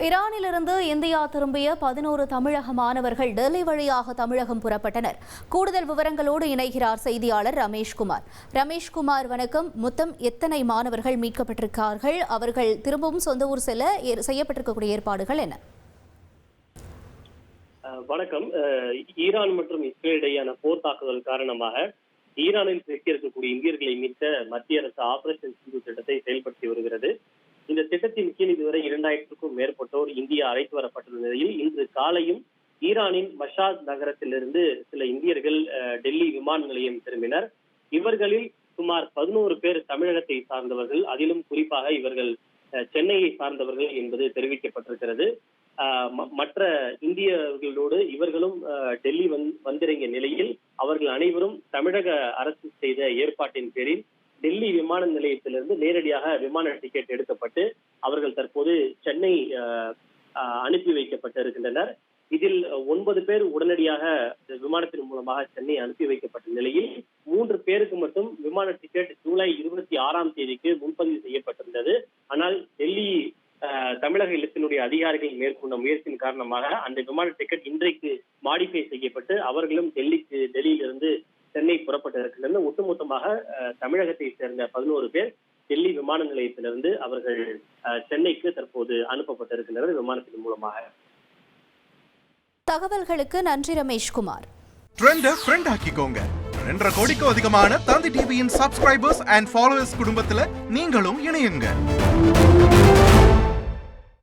ஈரானிலிருந்து India திரும்பிய 11 தமிழக மாணவர்கள் டெல்லி வழியாக தமிழகம் புறப்பட்டனர். கூடுதல் விவரங்களோடு இணைகிறார் செய்தியாளர் ரமேஷ்குமார். ரமேஷ்குமார், வணக்கம். மொத்தம் எத்தனை மாணவர்கள் மீட்கப்பட்டிருக்கிறார்கள்? அவர்கள் திரும்பவும் சொந்த ஊர் செல்ல செய்யப்பட்டிருக்கக்கூடிய ஏற்பாடுகள் என்ன? வணக்கம். ஈரான் மற்றும் இஸ்ரேல் இடையான போர் தாக்குதல் காரணமாக ஈரானில் சிக்கியிருக்கக்கூடிய இந்தியர்களை மீட்க மத்திய அரசு ஆபரேஷன் சிந்து திட்டத்தை செயல்படுத்தி வருகிறது. இந்த திட்டத்தின் கீழ் இதுவரை 2000க்கும் மேற்பட்டோர் இந்தியா அழைத்து வரப்பட்டுள்ள நிலையில் இன்று காலையும் ஈரானின் மஷாத் நகரத்திலிருந்து சில இந்தியர்கள் டெல்லி விமான நிலையம் திரும்பினர். இவர்களில் சுமார் 11 பேர் தமிழகத்தை சார்ந்தவர்கள், அதிலும் குறிப்பாக இவர்கள் சென்னையை சார்ந்தவர்கள் என்பது தெரிவிக்கப்பட்டிருக்கிறது. மற்ற இந்தியர்களோடு இவர்களும் டெல்லி வந்திறங்கிய நிலையில் அவர்கள் அனைவரும் தமிழக அரசு செய்த ஏற்பாட்டின் பேரில் டெல்லி விமான நிலையத்திலிருந்து நேரடியாக விமான டிக்கெட் எடுக்கப்பட்டு அவர்கள் தற்போது சென்னை அனுப்பி வைக்கப்பட்டிருக்கின்றனர். இதில் 9 பேர் உடனடியாக விமானத்தின் மூலமாக சென்னை அனுப்பி வைக்கப்பட்ட நிலையில் 3 பேருக்கு மட்டும் விமான டிக்கெட் ஜூலை 26ஆம் தேதிக்கு முன்பதிவு செய்யப்பட்டிருந்தது. ஆனால் டெல்லி தமிழக இல்லத்தினுடைய அதிகாரிகள் மேற்கொண்ட முயற்சியின் காரணமாக அந்த விமான டிக்கெட் இன்றைக்கு மாடிஃபை செய்யப்பட்டு அவர்களும் டெல்லியிலிருந்து சென்னை புறப்பட்டிருக்கின்றனர். ஒட்டுமொத்தமாக தமிழகத்தை சேர்ந்த 11 பேர் டெல்லி விமான நிலையத்திலிருந்து அவர்கள் சென்னைக்கு தற்போது அனுப்பப்பட்டிருக்கின்றனர் விமானத்தின் மூலமாக. தகவல்களுக்கு நன்றி ரமேஷ்குமார். ட்ரெண்ட ஃப்ரெண்ட் ஆக்கிக்கோங்க. 2.5 கோடிக்கும் அதிகமான தந்தி டிவியின் சப்ஸ்கிரைபர்ஸ் அண்ட் ஃபாலோவர்ஸ் குடும்பத்துல நீங்களும் இணையுங்க.